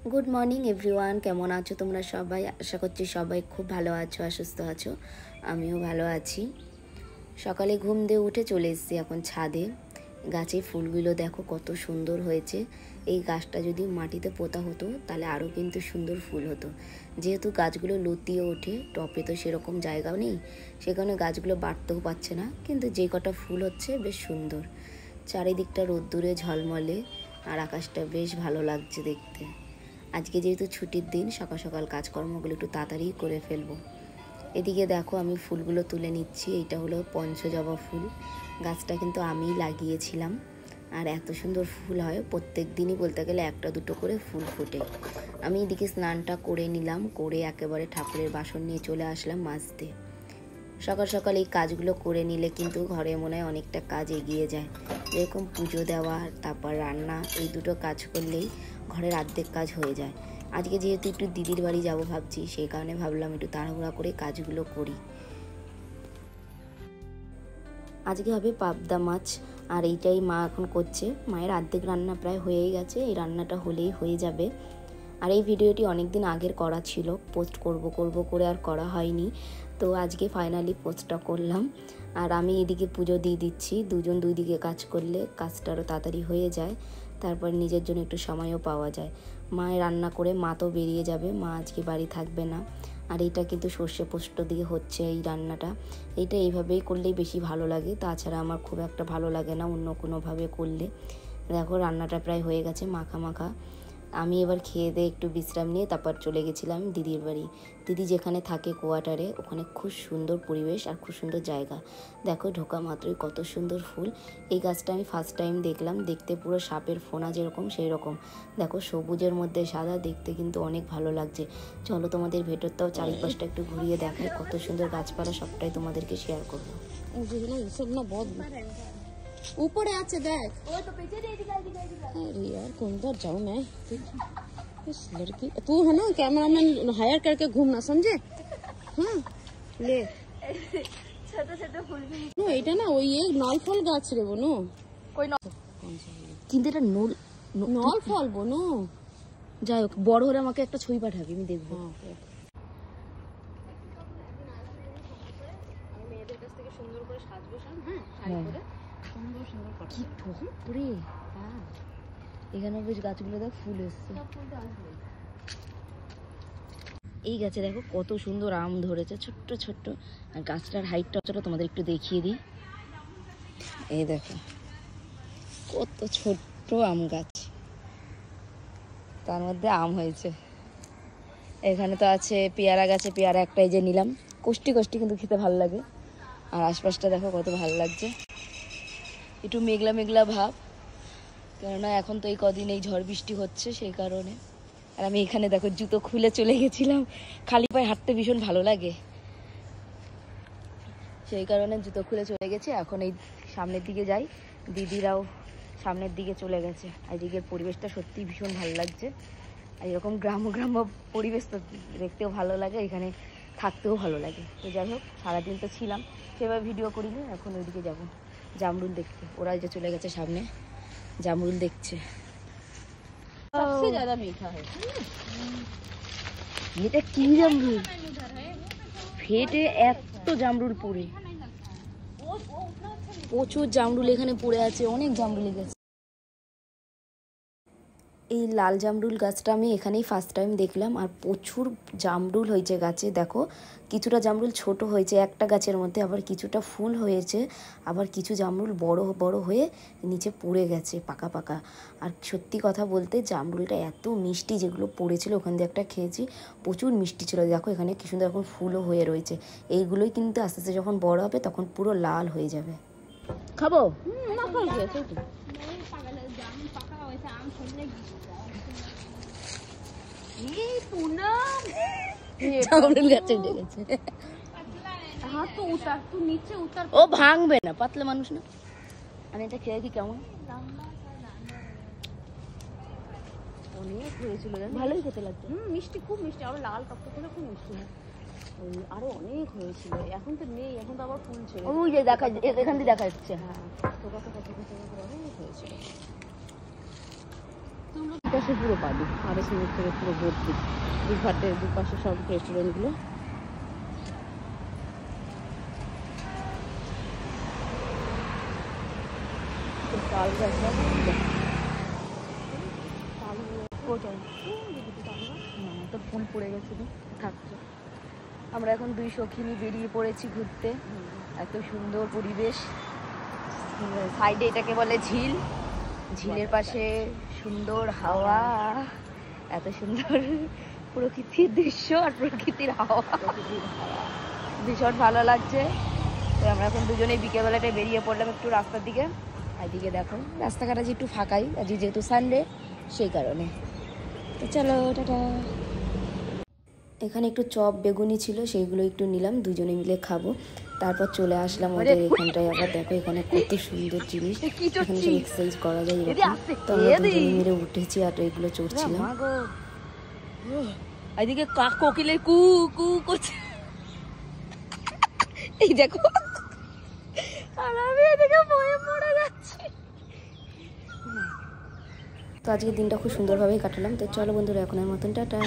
Good morning everyone, কেমন আছো তোমরা সবাই? আশা করছি সবাই খুব ভালো আছো আর সুস্থ আছো। আমিও ভালো আছি। সকালে ঘুম দিয়ে উঠে চলে এসেছি এখন ছাদে। গাছে ফুলগুলো দেখো কত সুন্দর হয়েছে। এই গাছটা যদি মাটিতে পোতা হতো তাহলে আরও কিন্তু সুন্দর ফুল হতো। যেহেতু গাছগুলো লতিয়ে ওঠে, টপে তো সেরকম জায়গাও নেই, সেখানে গাছগুলো বাড়তেও পারছে না, কিন্তু যে কটা ফুল হচ্ছে বেশ সুন্দর। চারিদিকটা রোদ্দুরে ঝলমলে আর আকাশটা বেশ ভালো লাগছে দেখতে। আজকে যেহেতু ছুটির দিন, সকাল সকাল কাজকর্মগুলো একটু তাড়াতাড়ি করে ফেলবো। এদিকে দেখো আমি ফুলগুলো তুলে নিচ্ছি। এইটা হলো পঞ্চজবা ফুল। গাছটা কিন্তু আমিই লাগিয়েছিলাম, আর এত সুন্দর ফুল হয়। প্রত্যেক দিনই বলতে গেলে একটা দুটো করে ফুল ফোটে। আমি এদিকে স্নানটা করে নিলাম, করে একেবারে ঠাকুরের বাসন নিয়ে চলে আসলাম মাজতে। সকাল সকাল এই কাজগুলো করে নিলে কিন্তু ঘরে মনে হয় অনেকটা কাজ এগিয়ে যায়। যেরকম পুজো দেওয়া, তারপর রান্না, এই দুটো কাজ করলেই ঘরের অর্ধেক কাজ হয়ে যায়। আজকে যেহেতু একটু দিদির বাড়ি যাব ভাবছি, সেই কারণে ভাবলাম একটু তাড়াহুড়া করে কাজগুলো করি। আজকে হবে পাবদা মাছ, আর এইটাই মা এখন করছে। মায়ের অর্ধেক রান্না প্রায় হয়েই গেছে, এই রান্নাটা হলেই হয়ে যাবে। আর এই ভিডিওটি অনেক দিন আগের করা ছিল, পোস্ট করব করে আর করা হয়নি, তো আজকে ফাইনালি পোস্টটা করলাম। আর আমি এদিকে পুজো দিয়ে দিচ্ছি। দুজন দুই দিকে কাজ করলে কাজটা আরও তাড়াতাড়ি হয়ে যায়, তারপর নিজের জন্য একটু সময়ও পাওয়া যায়। মায়ের রান্না করে মা তো বেরিয়ে যাবে, মা আজকে বাড়ি থাকবে না। আর এইটা কিন্তু সর্ষে পোস্ত দিয়ে হচ্ছে এই রান্নাটা। এইটা এইভাবেই করলেই বেশি ভালো লাগে, তাছাড়া আমার খুব একটা ভালো লাগে না অন্য কোনোভাবে করলে। দেখো রান্নাটা প্রায় হয়ে গেছে, মাখা মাখা। আমি এবার খেয়ে দিয়ে একটু বিশ্রাম নিয়ে তারপর চলে গেছিলাম দিদির বাড়ি। দিদি যেখানে থাকে কোয়ার্টারে, ওখানে খুব সুন্দর পরিবেশ আর খুব সুন্দর জায়গা। দেখো ঢোকা মাত্রই কত সুন্দর ফুল। এই গাছটা আমি ফার্স্ট টাইম দেখলাম, দেখতে পুরো সাপের ফোনা যেরকম সেই রকম। দেখো সবুজের মধ্যে সাদা, দেখতে কিন্তু অনেক ভালো লাগছে। চলো তোমাদের ভেতরটাও চারিপাশটা একটু ঘুরিয়ে দেখাই, কত সুন্দর গাছপালা, সবটাই তোমাদেরকে শেয়ার করবো। ऊपर আছে देख। वो तो पीछे दे दिखाई। अरे यार कौन बार जाऊं मैं? इस लड़की तू है ना, कैमरामैन हायर करके घूमना, समझे? हाँ ले ছোট ছোট ফুল নো, এটা না ওই নল ফল গাছ রে বনু। কই নল? কিন্তু এটা নল ফল বনু। যাই হোক, বড় হলে আমাকে একটা ছবি পাঠাবি, আমি দেখবো। আমি মেয়েদের কাছ থেকে সুন্দর করে সাজবো, হ্যাঁ শাড়ি পরে সুন্দর সুন্দর করে। কি ঠোক রে, এখানে বেশ গাছগুলো দেখ ফুল এসছে। এই গাছে দেখো কত সুন্দর আম ধরেছে, ছোট্ট ছোট্ট। আর গাছটার হাইটটা তোমাদের একটু দেখিয়ে দিই। এই দেখো কত ছোট্ট আম গাছ, তার মধ্যে আম হয়েছে। এখানে তো আছে পেয়ারা গাছে, পেয়ারা একটাই যে নিলাম, কষ্টি কষ্টি কিন্তু খেতে ভালো লাগে। আর আশপাশটা দেখো কত ভালো লাগছে, একটু মেঘলা মেঘলা ভাব, কেননা এখন তো এই কদিন এই ঝড় বৃষ্টি হচ্ছে সেই কারণে। আর আমি এখানে দেখো জুতো খুলে চলে গেছিলাম, খালি পায়ে হাঁটতে ভীষণ ভালো লাগে, সেই কারণে জুতো খুলে চলে গেছি। এখন এই সামনের দিকে যাই, দিদিরাও সামনের দিকে চলে গেছে। আর এদিকের পরিবেশটা সত্যি ভীষণ ভালো লাগছে। আর এরকম গ্রাম্য পরিবেশ তো দেখতেও ভালো লাগে, এখানে থাকতেও ভালো লাগে। তো যাই হোক, সারাদিন তো ছিলাম, সেভাবে ভিডিও করিনি। এখন ওইদিকে যাবো জামরুল দেখতে, ওরা যে চলে গেছে সামনে জামরুল দেখছে। सबसे ज्यादा मीठा है এটা কি জামরুল, ফেটে এত জামরুল পড়ে, প্রচুর জামরুল এখানে পড়ে আছে, অনেক জামরুল গেছে। এই লাল জামরুল গাছটা আমি এখানেই ফার্স্ট টাইম দেখলাম। আর প্রচুর জামরুল হয়েছে গাছে, দেখো কিছুটা জামরুল ছোট হয়েছে একটা গাছের মধ্যে, আবার কিছুটা ফুল হয়েছে, আবার কিছু জামরুল বড় বড় হয়ে নিচে পড়ে গেছে পাকা পাকা। আর সত্যি কথা বলতে জামরুলটা এত মিষ্টি, যেগুলো পড়েছিল ওখান দিয়ে একটা খেয়েছি, প্রচুর মিষ্টি ছিল। দেখো এখানে কি সুন্দর এখন ফুলও হয়ে রয়েছে। এইগুলোই কিন্তু আস্তে আস্তে যখন বড় হবে তখন পুরো লাল হয়ে যাবে। খাবো না খাই গেছে তো এই পুনম জামরুল গাছে উঠে গেছে। हाँ तो उतर, तू नीचे उतर। ও ভাঙবে না, পাতলা মানুষ না। আমি এটা খেয়ে কি কেমন, অনেক হয়েছিল, ভালোই খেতে লাগছে। মিষ্টি, খুব মিষ্টি, আরো লাল টকটকে খুব মিষ্টি। আরো অনেক হয়েছিল, এখন তো নেই, এখন তো আবার ফুল ছিল। ওই যে দেখা, এখান দিয়ে দেখা যাচ্ছে। হ্যাঁ অনেক হয়েছিল। तुम পাশে পুরো পাবি, আরো সিমেন্ট থেকে পুরো ভর্তি, দুঘাটের দুপাশে সব রেস্টুরেন্টগুলো। তাল গাছ তো ফুল পড়ে গেছিল থাকছে। আমরা এখন দুই সখিনী বেরিয়ে পড়েছি ঘুরতে। এত সুন্দর পরিবেশ, সাইডে এটাকে বলে ঝিল, ঝিলের পাশে সুন্দর হাওয়া, এত সুন্দর প্রকৃতির দৃশ্য আর প্রকৃতির হাওয়া, ভীষণ ভালো লাগছে। তো আমরা এখন দুজনে বিকেলবেলাটায় বেরিয়ে পড়লাম একটু রাস্তার দিকে। এদিকে দেখো রাস্তাঘাট আজ একটু ফাঁকাই, আজ যেহেতু সানডে সেই কারণে। তো চলো টাটা। এখানে একটু চপ বেগুনি ছিল, সেইগুলো একটু নিলাম, দুজনে মিলে খাবো। তারপর চলে আসলাম ওদের এখানটায়। আবার দেখো এখানে কত সুন্দর জিনিস, এখানে সব এক্সারসাইজ করা যায় এরকম। তো আমরা দুজনে মিলে উঠেছি আর এগুলো চড়ছিলাম। এদিকে কোকিলের কু কু করছে, এই দেখো, আর আমি এদিকে ভয়ে মরে যাচ্ছি। তো আজকের দিনটা খুব সুন্দরভাবেই কাটালাম। তো চলো বন্ধুরা, এখনের মতন টাটা।